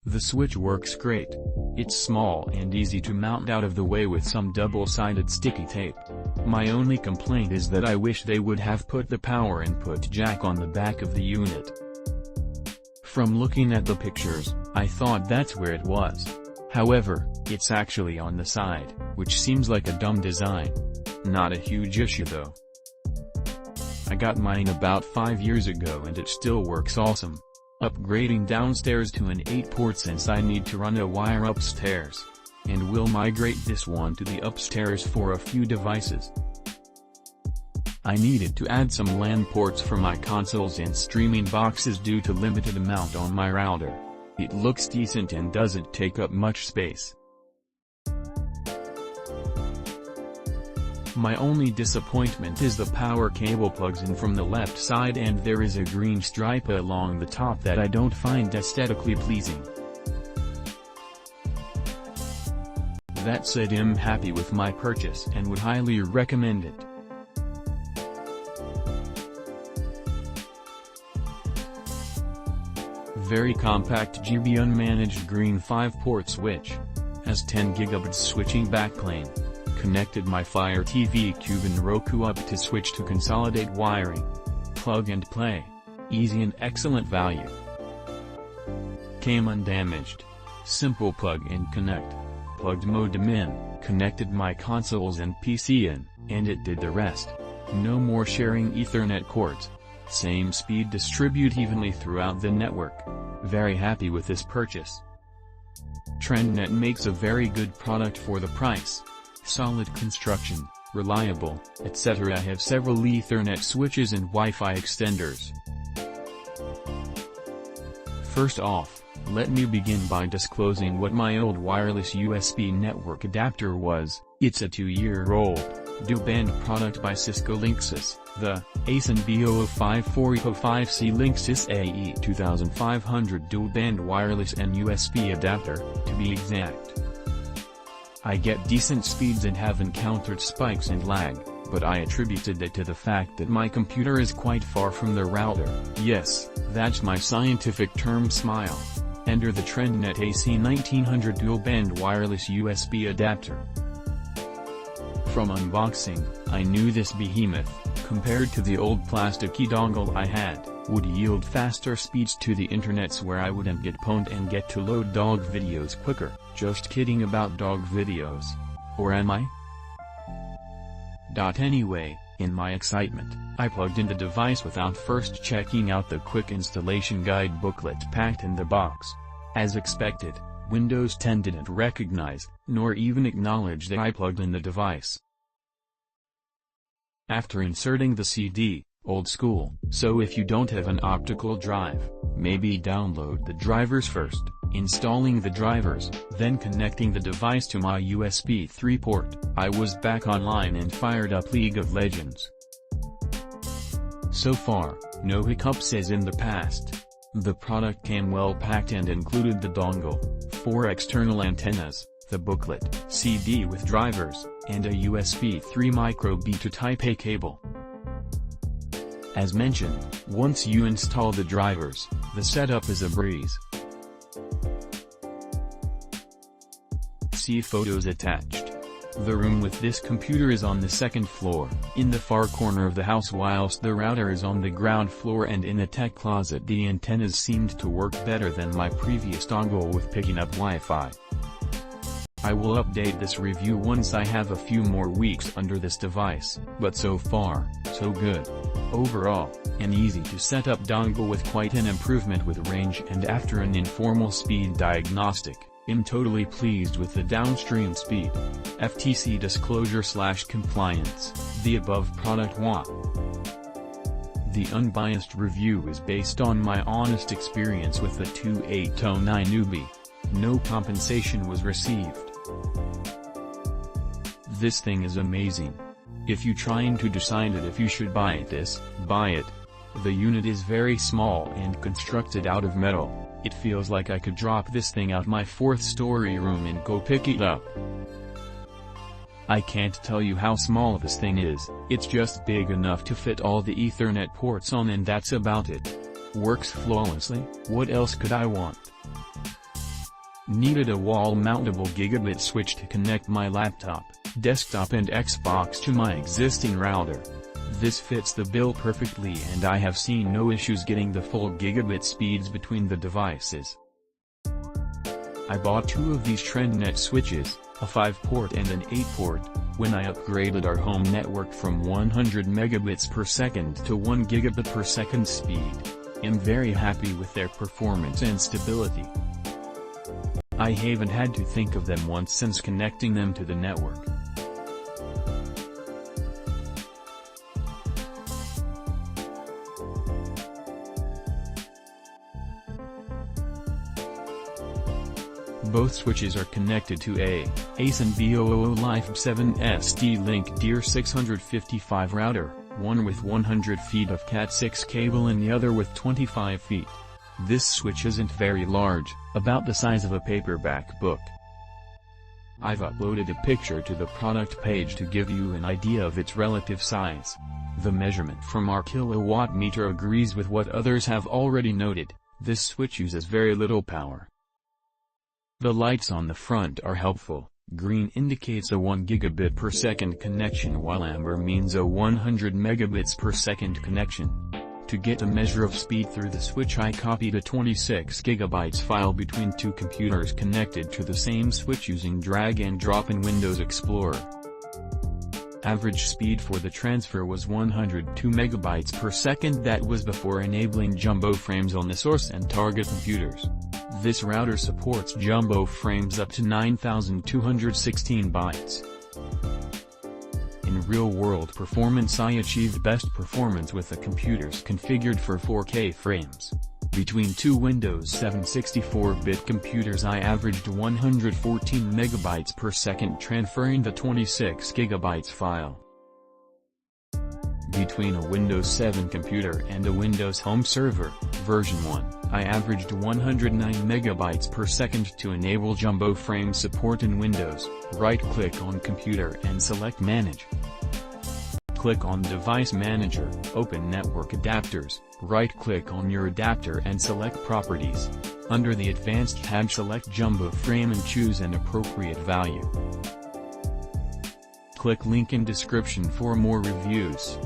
The switch works great. It's small and easy to mount out of the way with some double-sided sticky tape. My only complaint is that I wish they would have put the power input jack on the back of the unit. From looking at the pictures, I thought that's where it was. However, it's actually on the side, which seems like a dumb design. Not a huge issue though. I got mine about 5 years ago and it still works awesome. Upgrading downstairs to an 8-port since I need to run a wire upstairs. And will migrate this one to the upstairs for a few devices. I needed to add some LAN ports for my consoles and streaming boxes due to limited amount on my router. It looks decent and doesn't take up much space. My only disappointment is the power cable plugs in from the left side and there is a green stripe along the top that I don't find aesthetically pleasing. That said, I'm happy with my purchase and would highly recommend it. Very compact GB unmanaged green 5-port switch. Has 10 gigabits switching backplane. Connected my Fire TV Cube and Roku up to switch to consolidate wiring. Plug and play. Easy and excellent value. Came undamaged. Simple plug and connect. Plugged modem in, connected my consoles and PC in, and it did the rest. No more sharing Ethernet cords. Same speed, distribute evenly throughout the network. Very happy with this purchase. TRENDnet makes a very good product for the price. Solid construction, reliable, etc. I have several Ethernet switches and Wi-Fi extenders. First off, let me begin by disclosing what my old wireless USB network adapter was. It's a 2-year-old, dual-band product by Cisco Linksys, the A90054E05C Linksys AE2500 dual-band wireless and USB adapter, to be exact. I get decent speeds and have encountered spikes and lag, but I attributed that to the fact that my computer is quite far from the router. Yes, that's my scientific term, smile. Enter the TRENDnet AC1900 dual-band wireless USB adapter. From unboxing, I knew this behemoth, compared to the old plasticky dongle I had, would yield faster speeds to the internets where I wouldn't get pwned and get to load dog videos quicker. Just kidding about dog videos. Or am I? Anyway, in my excitement, I plugged in the device without first checking out the quick installation guide booklet packed in the box. As expected, Windows 10 didn't recognize, nor even acknowledge that I plugged in the device. After inserting the CD, old school, so if you don't have an optical drive, maybe download the drivers first, installing the drivers, then connecting the device to my USB 3 port, I was back online and fired up League of Legends. So far, no hiccups as in the past. The product came well packed and included the dongle, 4 external antennas, the booklet, CD with drivers, and a USB 3 micro B to Type A cable. As mentioned, once you install the drivers, the setup is a breeze. See photos attached. The room with this computer is on the second floor, in the far corner of the house, whilst the router is on the ground floor and in a tech closet. The antennas seemed to work better than my previous dongle with picking up Wi-Fi. I will update this review once I have a few more weeks under this device, but so far, so good. Overall, an easy to set up dongle with quite an improvement with range, and after an informal speed diagnostic, I'm totally pleased with the downstream speed. FTC disclosure/compliance, the above product The unbiased review is based on my honest experience with the TEW-809UB. No compensation was received. This thing is amazing. If you trying to decide if you should buy this, buy it. The unit is very small and constructed out of metal. It feels like I could drop this thing out my 4th-story room and go pick it up. I can't tell you how small this thing is. It's just big enough to fit all the Ethernet ports on, and that's about it. Works flawlessly. What else could I want? Needed a wall-mountable gigabit switch to connect my laptop, desktop and Xbox to my existing router. This fits the bill perfectly and I have seen no issues getting the full gigabit speeds between the devices. I bought two of these TRENDnet switches, a 5-port and an 8-port, when I upgraded our home network from 100 megabits per second to 1 gigabit per second speed. I'm very happy with their performance and stability. I haven't had to think of them once since connecting them to the network. Both switches are connected to a AC1900UB 7SD-Link TEW-809UB router, one with 100 feet of Cat6 cable and the other with 25 feet. This switch isn't very large, about the size of a paperback book. I've uploaded a picture to the product page to give you an idea of its relative size. The measurement from our kilowatt meter agrees with what others have already noted. This switch uses very little power. The lights on the front are helpful. Green indicates a 1 gigabit per second connection while amber means a 100 megabits per second connection. To get a measure of speed through the switch, I copied a 26 gigabytes file between two computers connected to the same switch using drag and drop in Windows Explorer. Average speed for the transfer was 102 megabytes per second. That was before enabling jumbo frames on the source and target computers. This router supports jumbo frames up to 9216 bytes. In real-world performance, I achieved best performance with the computers configured for 4K frames. Between two Windows 7 64-bit computers, I averaged 114 megabytes per second transferring the 26 gigabytes file. Between a Windows 7 computer and a Windows Home Server, version 1, I averaged 109 megabytes per second. To enable jumbo frame support in Windows, right-click on Computer and select Manage. Click on Device Manager, open Network Adapters, right-click on your adapter and select Properties. Under the Advanced tab, select Jumbo Frame and choose an appropriate value. Click link in description for more reviews.